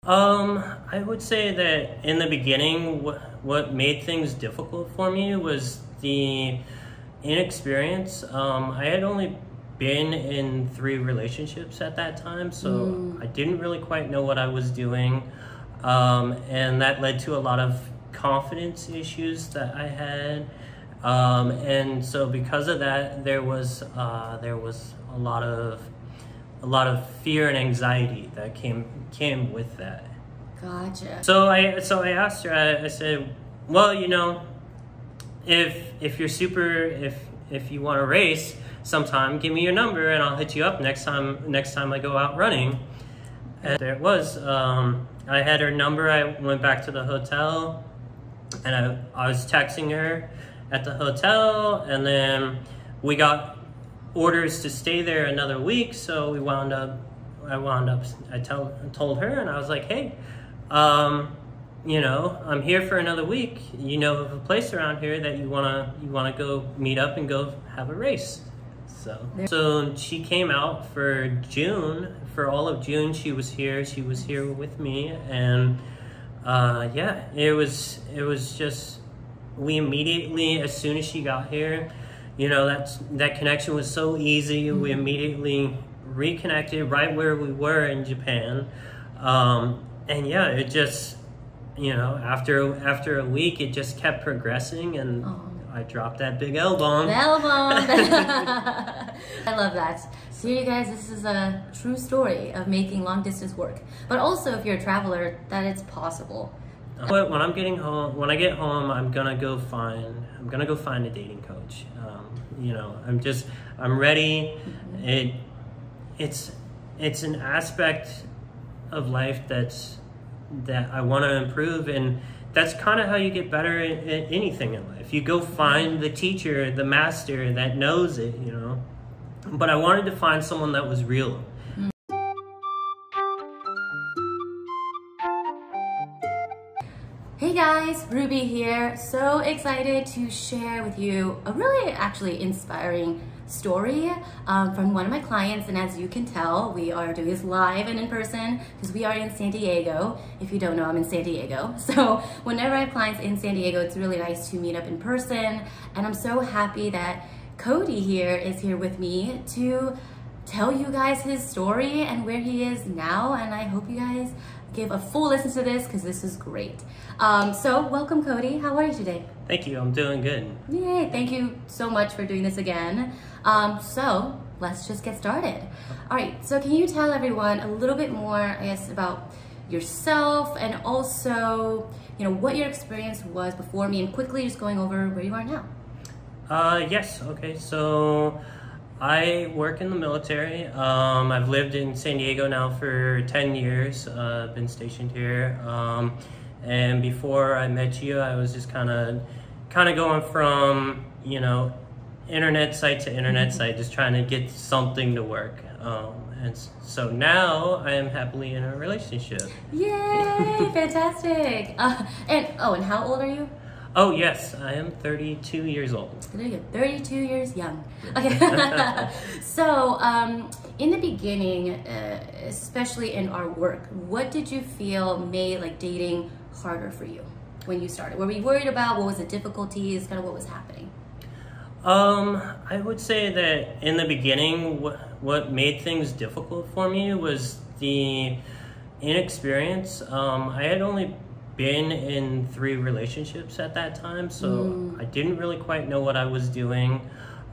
I would say that in the beginning, what made things difficult for me was the inexperience. I had only been in 3 relationships at that time, so I didn't really quite know what I was doing, and that led to a lot of confidence issues that I had, and so because of that, there was a lot of fear and anxiety that came with that. Gotcha. So I asked her. I said, well, if you want to race sometime, give me your number and I'll hit you up next time I go out running. And there it was. I had her number. I went back to the hotel, and I was texting her at the hotel, and then we got orders to stay there another week, so I told her, and I was like, hey, I'm here for another week. You know of a place around here that you wanna go meet up and go have a race. So she came out for June. For all of June, she was here. She was here with me, and yeah, it was just, we immediately, as soon as she got here, that connection was so easy. We immediately reconnected right where we were in Japan, and yeah, it just, after a week, it just kept progressing, and I dropped that big L bomb. L bomb. I love that. So you guys, this is a true story of making long distance work, but also if you're a traveler, that it's possible. But when I get home, I'm gonna go find a dating coach. I'm ready. It's an aspect of life that I want to improve, and that's kind of how you get better at anything in life. You go find the teacher, the master that knows it, But I wanted to find someone that was real. Hey guys, Ruby here. So excited to share with you a really actually inspiring story from one of my clients, and as you can tell, we are doing this live and in person because we are in San Diego. If you don't know, I'm in San Diego. So whenever I have clients in San Diego, it's really nice to meet up in person, and I'm so happy that Cody here is here with me to tell you guys his story and where he is now, and I hope you guys give a full listen to this because this is great. So welcome, Cody. How are you today? Thank you. I'm doing good. Yay. Thank you so much for doing this again. So let's just get started. All right. So can you tell everyone a little bit more, I guess, about yourself and also, what your experience was before me, and quickly just going over where you are now? Yes. Okay. So I work in the military. I've lived in San Diego now for 10 years. I've been stationed here. And before I met you, I was just kind of going from, internet site to internet site, just trying to get something to work. And so now I am happily in a relationship. Yay! Fantastic. And how old are you? Oh yes, I am 32 years old. 32 years young. Okay. So, in the beginning, especially in our work, what did you feel made dating harder for you when you started? Were you worried about, what was the difficulties, kind of what was happening? I would say that in the beginning, what made things difficult for me was the inexperience. I had only been in 3 relationships at that time, so I didn't really quite know what I was doing,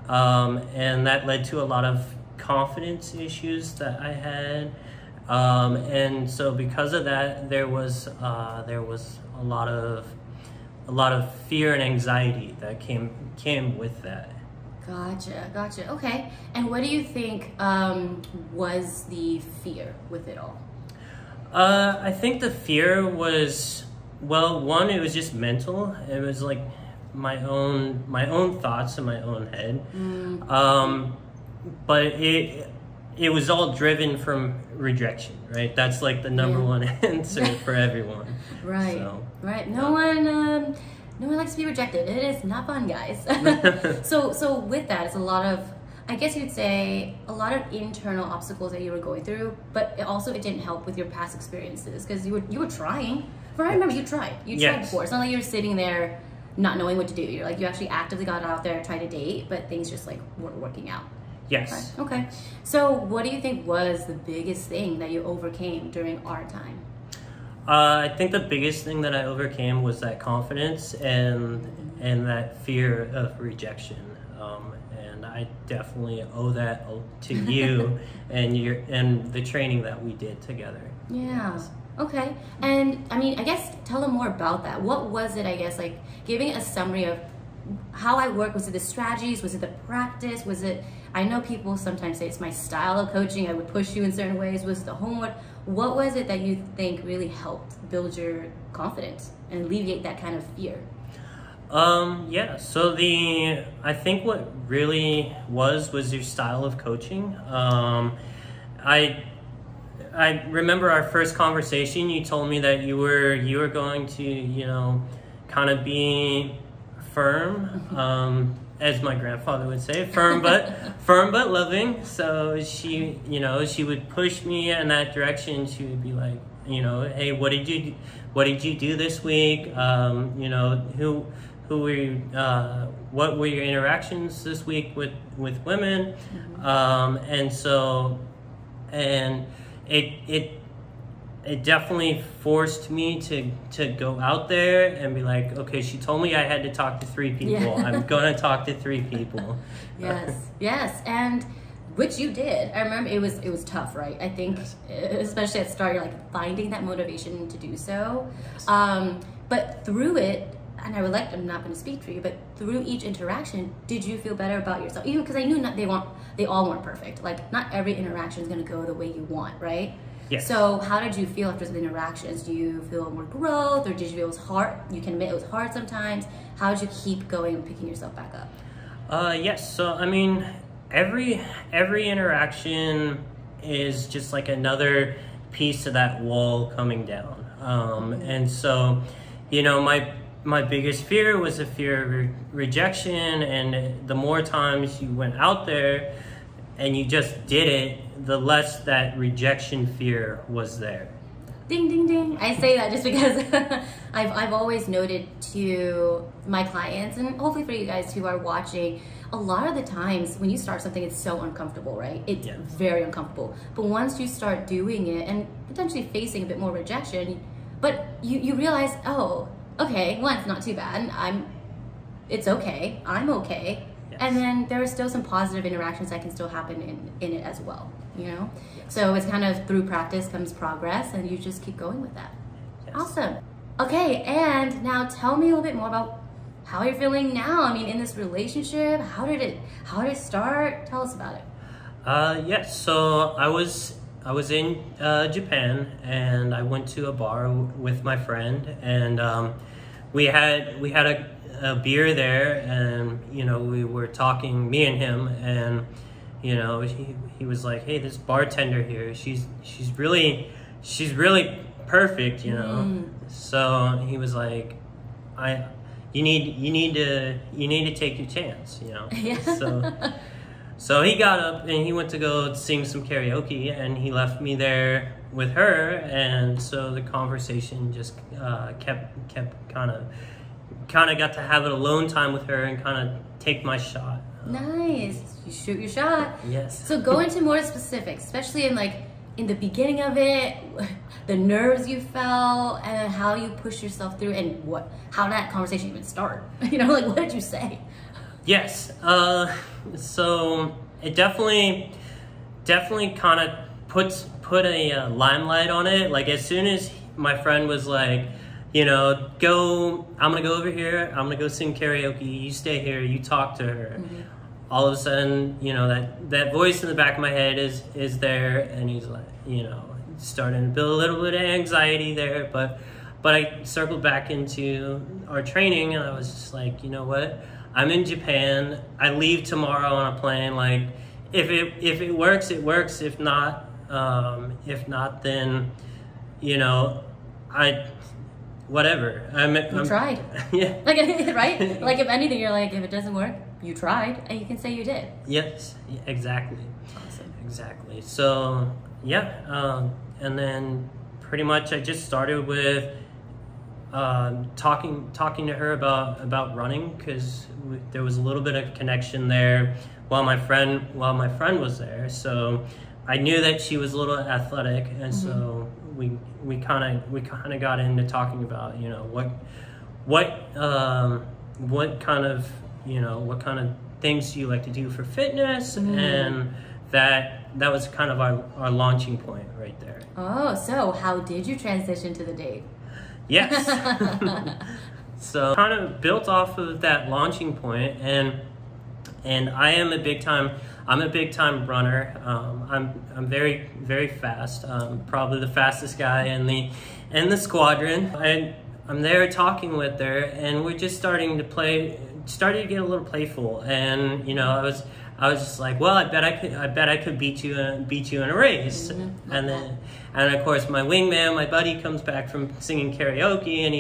and that led to a lot of confidence issues that I had, and so because of that, there was a lot of fear and anxiety that came with that. Gotcha. Okay. And what do you think was the fear with it all? I think the fear was, well, one, it was just mental. It was like my own thoughts in my own head. But it was all driven from rejection, right? That's like the number one answer for everyone. Right. So, right. No one likes to be rejected. It is not fun, guys. So with that, it's a lot of I guess you'd say a lot of internal obstacles that you were going through, but it didn't help with your past experiences because you were trying. But I remember you tried before. It's not like you were sitting there not knowing what to do. You're like, you actually actively got out there, tried to date, but things just like weren't working out. Yes. Okay. So what do you think was the biggest thing that you overcame during our time? I think the biggest thing that I overcame was that confidence and that fear of rejection. And I definitely owe that to you and the training that we did together. Yeah. Okay. And I mean, I guess tell them more about that. What was it, I guess, like giving a summary of how I work? Was it the strategies? Was it the practice? Was it, I know people sometimes say it's my style of coaching. I would push you in certain ways. Was it the homework? What was it that you think really helped build your confidence and alleviate that kind of fear? Yeah, so I think what really was your style of coaching. I remember our first conversation. You told me that you were going to, kind of be firm, as my grandfather would say, firm but loving. So she would push me in that direction. She would be like, hey, what did you do this week? Who were you, what were your interactions this week with women? And it definitely forced me to go out there and be like, okay, she told me I had to talk to 3 people. Yeah. I'm gonna talk to 3 people. Yes, and which you did. I remember it was tough, right? I think, especially at the start, you're like finding that motivation to do so. Yes. But through it, and I'm not going to speak for you, but through each interaction, did you feel better about yourself? Even because I knew they all weren't perfect. Like not every interaction is going to go the way you want, right? Yes. So how did you feel after the interactions? Do you feel more growth, or did you feel it was hard? You can admit it was hard sometimes. How did you keep going and picking yourself back up? Yes. So I mean, every interaction is just like another piece of that wall coming down. And so, my biggest fear was the fear of rejection, and the more times you went out there and you just did it, the less that rejection fear was there. Ding, ding, ding. I say that just because I've always noted to my clients, and hopefully for you guys who are watching, a lot of the times when you start something, it's so uncomfortable, right? It's very uncomfortable. But once you start doing it and potentially facing a bit more rejection, but you realize, oh, okay, one, it's not too bad. It's okay. I'm okay. Yes. And then there are still some positive interactions that can still happen in it as well, Yes. So it's kind of through practice comes progress, and you just keep going with that. Yes. Awesome. Okay, and now tell me a little bit more about how you're feeling now. I mean, in this relationship, how did it start? Tell us about it. Yes, so I was in Japan, and I went to a bar with my friend, and we had a beer there, and we were talking, me and him, and he was like, hey, this bartender here, she's really perfect, So he was like, you need to take your chance, Yeah. So he got up and he went to go sing some karaoke, and he left me there with her, and so the conversation just kept kind of got to have an alone time with her and kind of take my shot. Nice. You shoot your shot. Yes. So go into more specifics, especially in the beginning of it, the nerves you felt, and how you pushed yourself through, and how that conversation even start. What did you say? Yes. So it definitely kind of put a limelight on it. Like as soon as my friend was like, I'm gonna go over here, I'm gonna go sing karaoke, you stay here, you talk to her. Mm-hmm. All of a sudden, that voice in the back of my head is there, and he's like, starting to build a little bit of anxiety there, but I circled back into our training, and I was just like, you know what? I'm in Japan. I leave tomorrow on a plane. Like, if it works, it works. If not, then, whatever. You tried. Yeah. Right? Like if anything, you're like, if it doesn't work, you tried, and you can say you did. Yes, exactly. Awesome. Exactly. So yeah, and then pretty much I just started with talking to her about running, because there was a little bit of connection there while my friend was there. So I knew that she was a little athletic, and so we kind of got into talking about, you know, what kind of things do you like to do for fitness, and that was kind of our launching point right there. Oh, so how did you transition to the date? Yes. So kind of built off of that launching point, and I'm a big time runner. I'm very, very fast. Probably the fastest guy in the squadron. I'm there talking with her, and we're just starting to get a little playful. And you know, I was just like, well, I bet I could beat you in a race. And of course, my wingman, my buddy, comes back from singing karaoke, and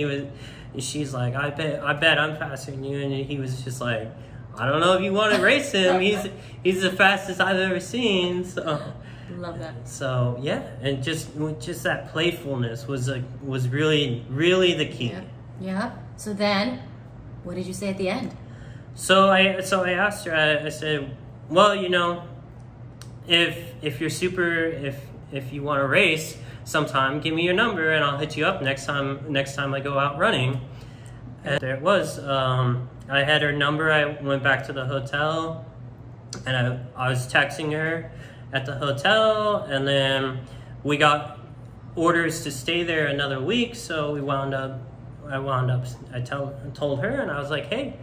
she's like, I bet I'm faster than you. And he was just like, I don't know if you want to race him. He's the fastest I've ever seen. So love that. So yeah, and just that playfulness was really, really the key. Yeah. So then, what did you say at the end? So I asked her. I said, well, you know, if you want to race sometime, give me your number and I'll hit you up next time I go out running. And there it was. I had her number. I went back to the hotel, and I was texting her at the hotel, and then we got orders to stay there another week. So I told her, and I was like, hey,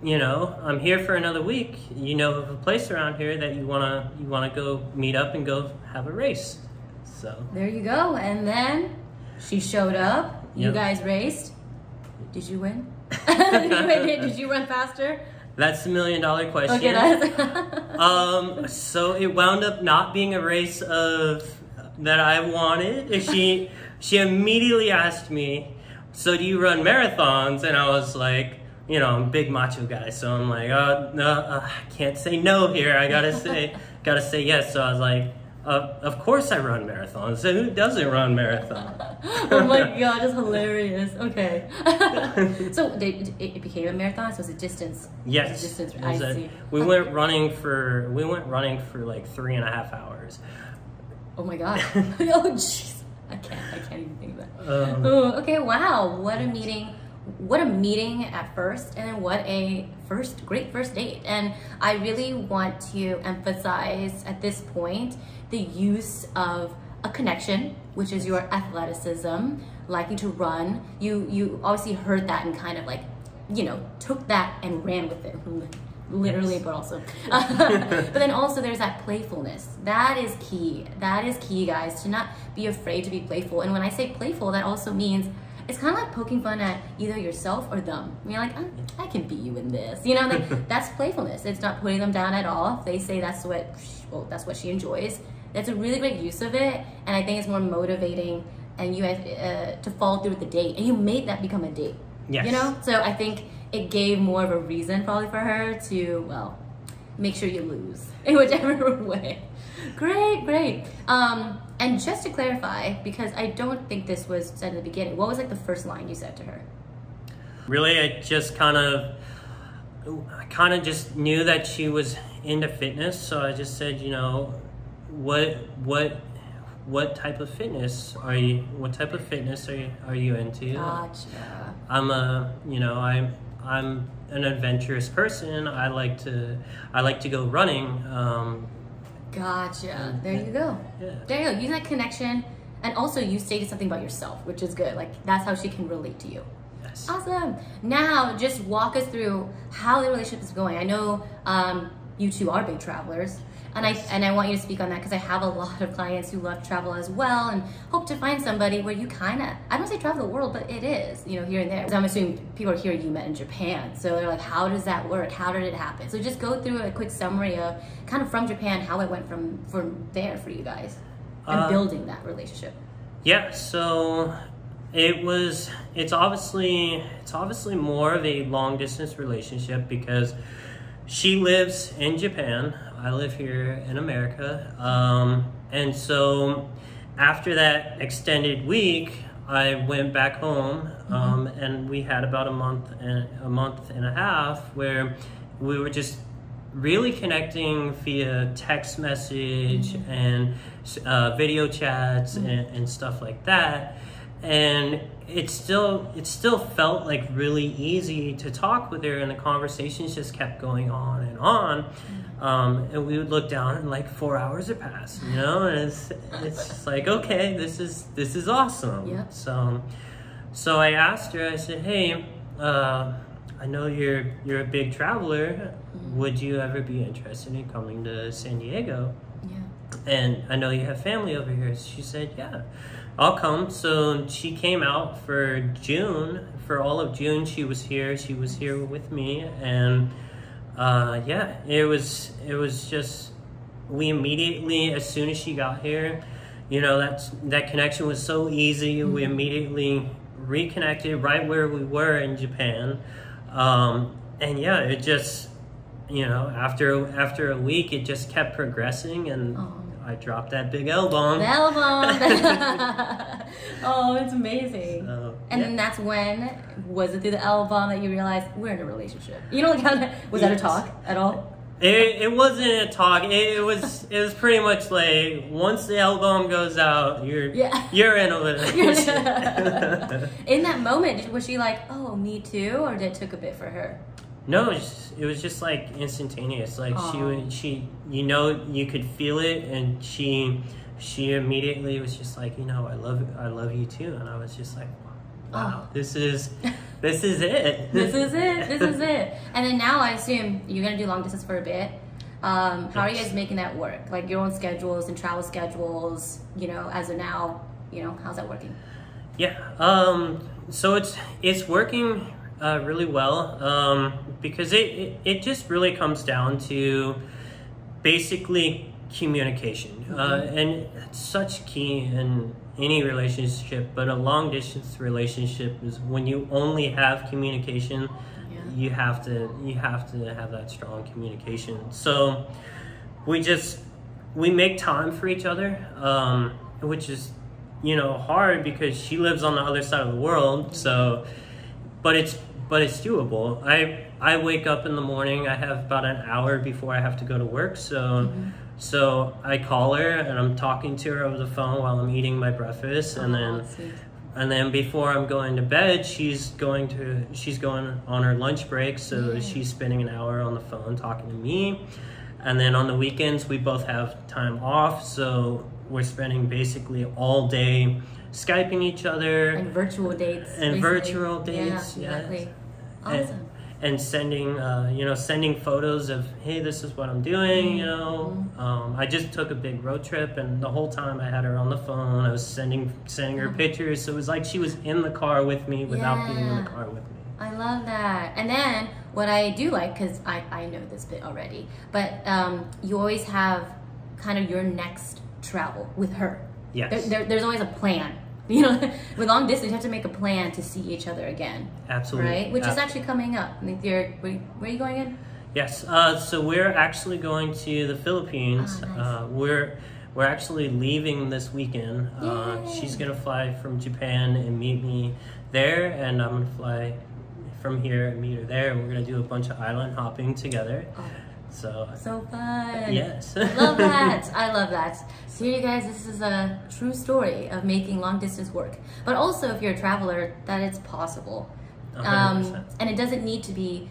you know, I'm here for another week. You know of a place around here that you wanna go meet up and go have a race. So there you go. And then she showed up. You guys raced. Did you win? Did you run faster? That's the $1 million question. Okay, so it wound up not being a race that I wanted. She immediately asked me, so do you run marathons? And I was like, you know, I'm a big macho guy, so I'm like, no, I can't say no here. I gotta say yes. So I was like, of course I run marathons. So who doesn't run marathons? Oh my god, that's hilarious. Okay. So it became a marathon. So was it distance? Yes. Distance. I see. We went running for like 3.5 hours. Oh my god. Oh jeez. I can't even think of that. Okay. Wow. What a meeting. What a meeting at first, and then what a great first date. And I really want to emphasize at this point the use of a connection, which is your athleticism, liking to run. You obviously heard that and kind of like, you know, took that and ran with it, literally, but also. But then also there's that playfulness. That is key. That is key, guys, to not be afraid to be playful. And when I say playful, that also means it's kind of like poking fun at either yourself or them. You're like, I can beat you in this. You know, like that's playfulness. It's not putting them down at all. If they say that's what she enjoys, that's a really great use of it. And I think it's more motivating and you have to follow through with the date. And you made that become a date. Yes. You know? So I think it gave more of a reason probably for her to, well, make sure you lose in whichever way. Great. And just to clarify, because I don't think this was said in the beginning, what was like the first line you said to her? Really, I kind of just knew that she was into fitness, so I just said, you know, what type of fitness are you? What type of fitness are you into? Gotcha. I'm an adventurous person. I like to go running. Gotcha. There you go. Yeah. There you go. Use that connection, and also you stated something about yourself, which is good. Like that's how she can relate to you. Yes. Awesome. Now, just walk us through how the relationship is going. I know you two are big travelers, and I want you to speak on that because I have a lot of clients who love to travel as well, and hope to find somebody where you kind of, I don't say travel the world, but it is, you know, here and there. So I'm assuming people are here you met in Japan, so they're like, how does that work? How did it happen? So just go through a quick summary of kind of from Japan, how it went from there for you guys, and building that relationship. Yeah. So It's obviously more of a long distance relationship because she lives in Japan. I live here in America. And so after that extended week, I went back home, and we had about a month and a half where we were just really connecting via text message and video chats and stuff like that. And it still felt like really easy to talk with her, and the conversations just kept going on and on. And we would look down and like 4 hours had passed, you know, and it's just like, okay, this is awesome. Yep. So I asked her, I said, hey, I know you're a big traveler. Would you ever be interested in coming to San Diego? Yeah. And I know you have family over here. She said, yeah, I'll come. So she came out for June. For all of June, she was here. She was here with me. And yeah, it was just, we immediately, as soon as she got here, you know, that connection was so easy. We immediately reconnected right where we were in Japan. And yeah, it just, you know, after a week, it just kept progressing, and I dropped that big L bomb. The L bomb. Oh, it's amazing. And then that's when, was it through the L bomb that you realized we're in a relationship? You know, like, was that a talk at all? It wasn't a talk. It was pretty much like, once the L bomb goes out, you're in a relationship. In that moment, was she like, oh, me too, or did it took a bit for her? No, it was just like instantaneous. Like she, you know, you could feel it, and she immediately was just like, you know, I love you too, and I was just like, wow, this is it. This is it. This is it. And then now I assume you're gonna do long distance for a bit. How are you guys making that work? Like your own schedules and travel schedules, you know, as of now, you know, how's that working? Yeah. So it's working really well, because it just really comes down to basically communication, and it's such key in any relationship, but a long distance relationship is when you only have communication. You have to have that strong communication. So we make time for each other, which is, you know, hard because she lives on the other side of the world. So, but it's doable. I wake up in the morning. I have about an hour before I have to go to work. So I call her and I'm talking to her over the phone while I'm eating my breakfast, and then before I'm going to bed, she's going on her lunch break. So she's spending an hour on the phone talking to me, and then on the weekends we both have time off. So we're spending basically all day Skyping each other and virtual dates. Yeah, exactly. Awesome. And sending, sending photos of, hey, this is what I'm doing, you know. I just took a big road trip, and the whole time I had her on the phone. I was sending her pictures, so it was like she was in the car with me without being in the car with me. I love that. And then what I do like, because I know this bit already, but you always have kind of your next travel with her. Yes. There's always a plan. You know, with long distance, you have to make a plan to see each other again. Absolutely. Right? Which is actually coming up. I think where are you going in? Yes. So we're actually going to the Philippines. Nice. We're actually leaving this weekend. She's gonna fly from Japan and meet me there, and I'm gonna fly from here and meet her there, and we're gonna do a bunch of island hopping together. So fun. Yes. I love that. I love that. So you guys, this is a true story of making long distance work. But also, if you're a traveler, that it's possible. 100%. And it doesn't need to be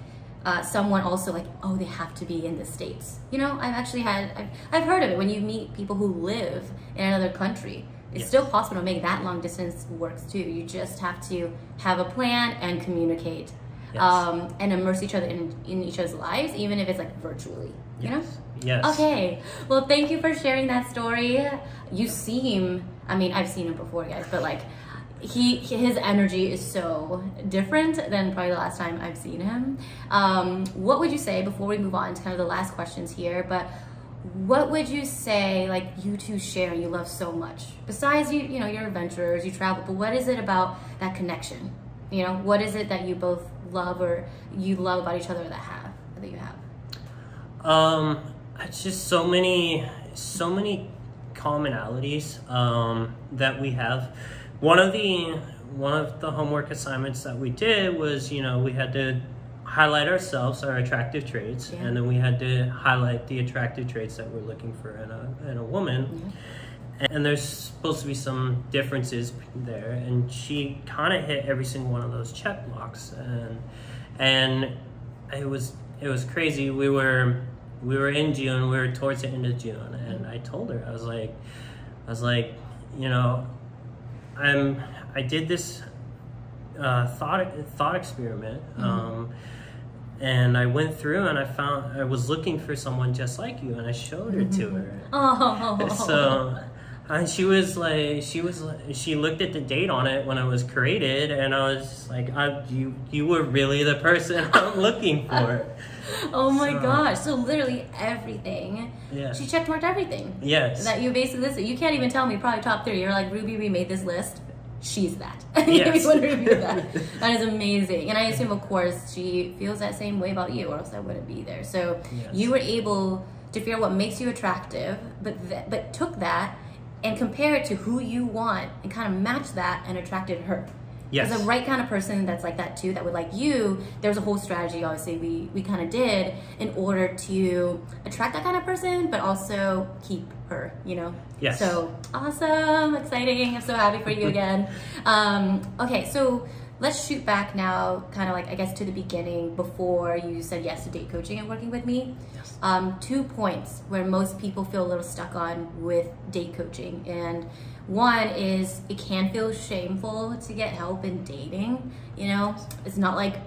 someone also like, oh, they have to be in the States. You know, I've heard of it when you meet people who live in another country. It's still possible to make that long distance work too. You just have to have a plan and communicate. Yes. And immerse each other in each other's lives, even if it's like virtually, you know? Yes. Okay. Well, thank you for sharing that story. You seem, I mean, I've seen him before, guys, but like, his energy is so different than probably the last time I've seen him. What would you say, before we move on to kind of the last questions here, but what would you say, like, you two share you love so much? Besides, you know, you're adventurers, you travel, but what is it about that connection? You know, what is it that you both love or you love about each other that you have? It's just so many commonalities that we have. One of the homework assignments that we did was, you know, we had to highlight ourselves, our attractive traits, and then we had to highlight the attractive traits that we're looking for in a woman. And there's supposed to be some differences there, and she kind of hit every single one of those check blocks, and it was crazy. We were in June, we were towards the end of June, and I told her, I was like, you know, I did this thought experiment, and I went through and I was looking for someone just like you, and I showed her to her. Oh. So, and she looked at the date on it when it was created, and I was like, you were really the person I'm looking for. Oh my gosh. So literally everything. Yeah. She checkmarked everything. Yes. That you basically listed. You can't even tell me probably top 3. You're like, Ruby, we made this list. She's that. Yes. You want to review that. That is amazing. And I assume, of course, she feels that same way about you, or else I wouldn't be there. So you were able to figure out what makes you attractive, but took that and compare it to who you want and kind of match that and attracted her. Yes. As the right kind of person that's like that too, that would like you, there's a whole strategy, obviously, we kind of did in order to attract that kind of person, but also keep her, you know? Yes. So awesome, exciting. I'm so happy for you again. Okay, so let's shoot back now, kind of like, I guess, to the beginning before you said yes to date coaching and working with me. Yes. 2 points where most people feel a little stuck on with date coaching. And one is it can feel shameful to get help in dating. You know, it's not like,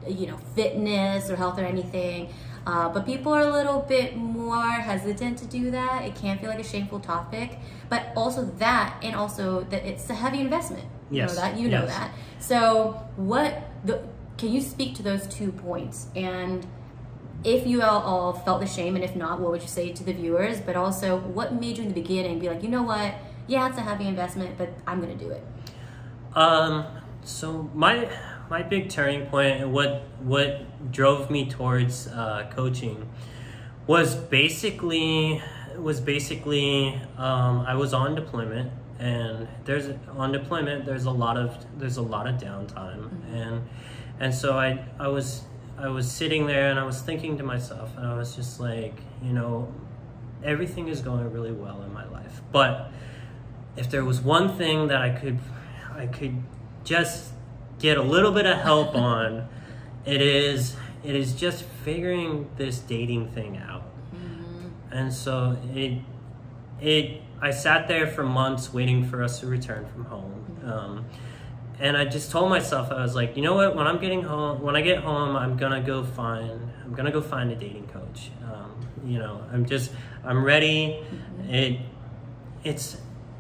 you know, fitness or health or anything. But people are a little bit more hesitant to do that. It can feel like a shameful topic, but also that, and also that it's a heavy investment. Yes. You know that. So can you speak to those 2 points? And if you all felt the shame, and if not, what would you say to the viewers? But also, what made you in the beginning be like, you know what? Yeah, it's a heavy investment, but I'm gonna do it. So my big turning point and what drove me towards coaching was basically I was on deployment, and there's a lot of downtime, and so I was sitting there and I was thinking to myself, and I was just like, you know, everything is going really well in my life, but if there was one thing that I could just get a little bit of help on, it is just figuring this dating thing out. And so I sat there for months waiting for us to return from home, and I just told myself, I was like, you know what, when I get home, I'm gonna go find a dating coach. You know, I'm ready.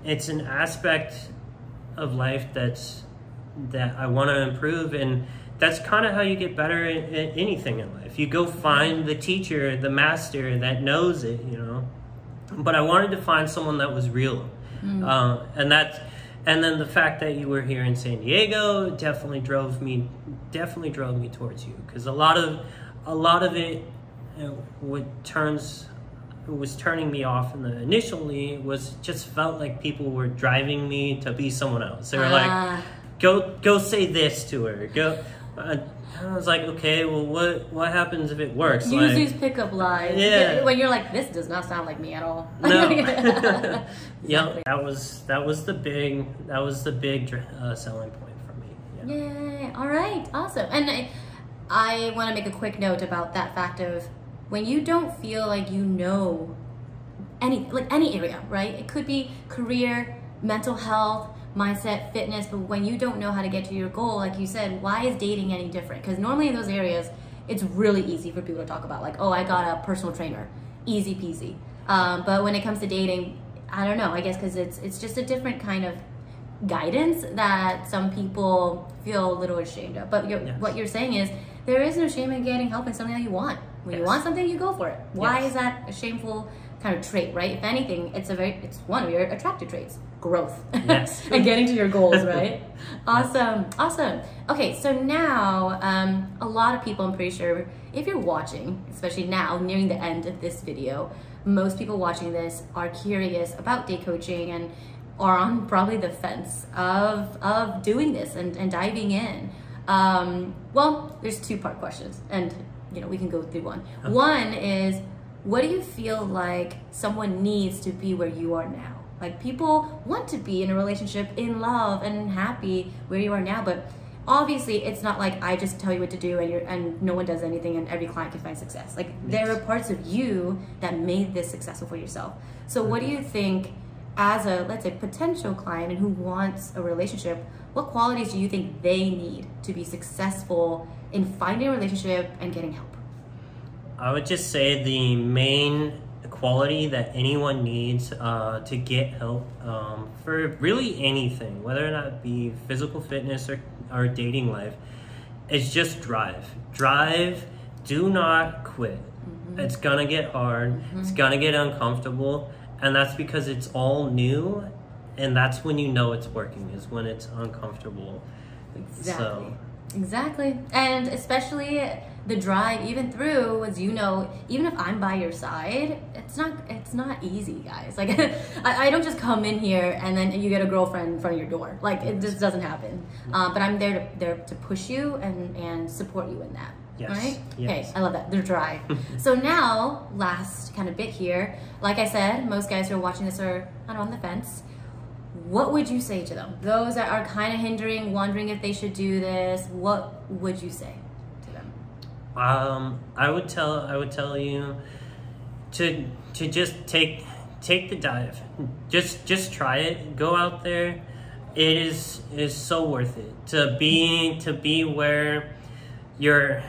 It's an aspect of life that I want to improve, and that's kind of how you get better at anything in life. You go find the teacher, the master that knows it, you know. But I wanted to find someone that was real, and then the fact that you were here in San Diego definitely drove me towards you, because a lot of it, you know, was turning me like initially was just felt like people were driving me to be someone else. They were like, go say this to her. Go. I was like, okay, well, what happens if it works? Use these pickup lines. Yeah. When you're like, this does not sound like me at all. No. Yeah, that was the big selling point for me. Yeah. Yay! All right, awesome. And I want to make a quick note about that fact of when you don't feel like you know any area, right? It could be career, mental health, mindset, fitness, but when you don't know how to get to your goal, like you said, why is dating any different? Because normally in those areas, it's really easy for people to talk about, like, oh, I got a personal trainer, easy peasy. But when it comes to dating, I don't know, I guess because it's just a different kind of guidance that some people feel a little ashamed of. But what you're saying is, there is no shame in getting help in something that you want. When you want something, you go for it. Why is that a shameful kind of trait, right? If anything, it's one of your attractive traits, growth. Yes. And getting to your goals, right? Awesome. Okay, so now a lot of people, I'm pretty sure, if you're watching, especially now nearing the end of this video, most people watching this are curious about date coaching and are on probably the fence of doing this and diving in. Well, there's two-part questions, and we can go through one. Okay. One is, what do you feel like someone needs to be where you are now? Like, people want to be in a relationship, in love, and happy where you are now, but obviously it's not like I just tell you what to do and no one does anything and every client can find success. Like, there are parts of you that made this successful for yourself. So what do you think, as a, let's say, potential client and who wants a relationship, what qualities do you think they need to be successful in finding a relationship and getting help? I would just say the main quality that anyone needs to get help for really anything, whether or not it be physical fitness or dating life, is just drive. Drive, do not quit. It's gonna get hard, it's gonna get uncomfortable, and that's because it's all new, and that's when you know it's working, is when it's uncomfortable. Exactly. And especially the drive, even through, as you know, even if I'm by your side, it's not easy, guys. Like, I don't just come in here and then you get a girlfriend in front of your door. Like, it just doesn't happen. But I'm there to push you and support you in that. Yes. Right? Yes. Okay, I love that. They're dry. So now, last kind of bit here. Like I said, most guys who are watching this are kind of on the fence. What would you say to them? Those that are kind of hindering, wondering if they should do this, what would you say to them? I would tell you to just take the dive. Just try it. Go out there. It is so worth it to be where you're.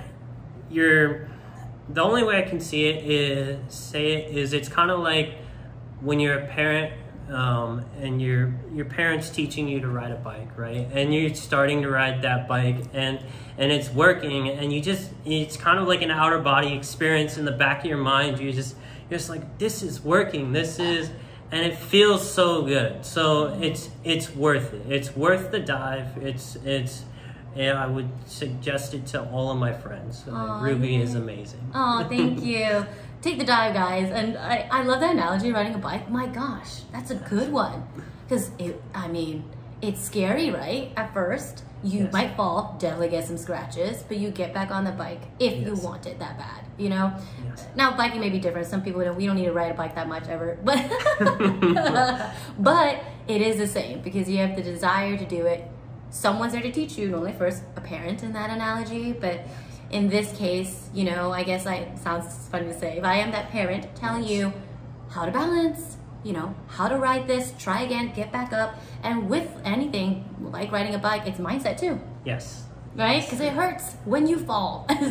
The only way I can see it is it's kind of like when you're a parent. And your parents teaching you to ride a bike, right? And you're starting to ride that bike and it's working, and it's kind of like an outer body experience in the back of your mind. You're just like, this is working, and it feels so good. So it's worth it. It's worth the dive. Yeah, I would suggest it to all of my friends. It really is amazing. Oh, thank you. Take the dive, guys. And I love that analogy, riding a bike. My gosh, that's a good one. Because, it's scary, right? At first, you might fall, definitely get some scratches, but you get back on the bike if you want it that bad, Yes. Now, biking may be different. Some people we don't need to ride a bike that much ever. But, but it is the same because you have the desire to do it. Someone's there to teach you, normally first a parent in that analogy, but in this case, I guess it sounds funny to say, if I am that parent telling you how to balance, how to ride this, try again, get back up, and with anything like riding a bike, it's mindset too. Yes. Right? Because it hurts when you fall, and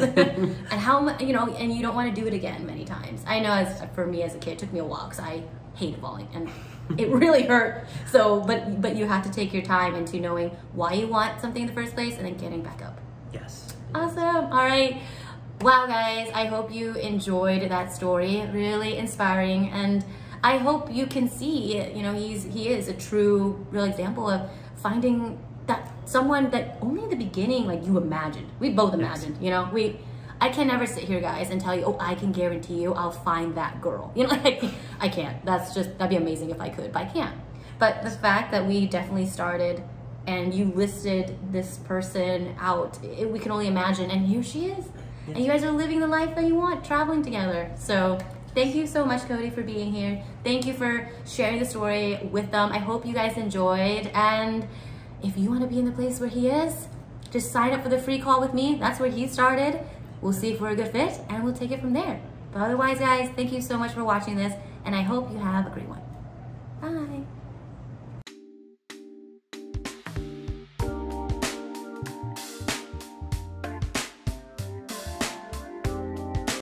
and you don't want to do it again many times. I know, for me as a kid, it took me a while because I hated falling and it really hurt. So, but you have to take your time into knowing why you want something in the first place and then getting back up. Yes. Awesome. All right. Wow, guys, I hope you enjoyed that story. Really inspiring, and I hope you can see, he is a true, real example of finding that someone that only in the beginning, like, you imagined. We both imagined, I can never sit here, guys, and tell you, oh, I can guarantee you I'll find that girl. I can't. That'd be amazing if I could, but I can't. But the fact that we definitely started and you listed this person out, we can only imagine, and here she is. And you guys are living the life that you want, traveling together. So thank you so much, Cody, for being here. Thank you for sharing the story with them. I hope you guys enjoyed, and if you want to be in the place where he is, just sign up for the free call with me. That's where he started. We'll see if we're a good fit, and we'll take it from there. But otherwise, guys, thank you so much for watching this, and I hope you have a great one. Bye.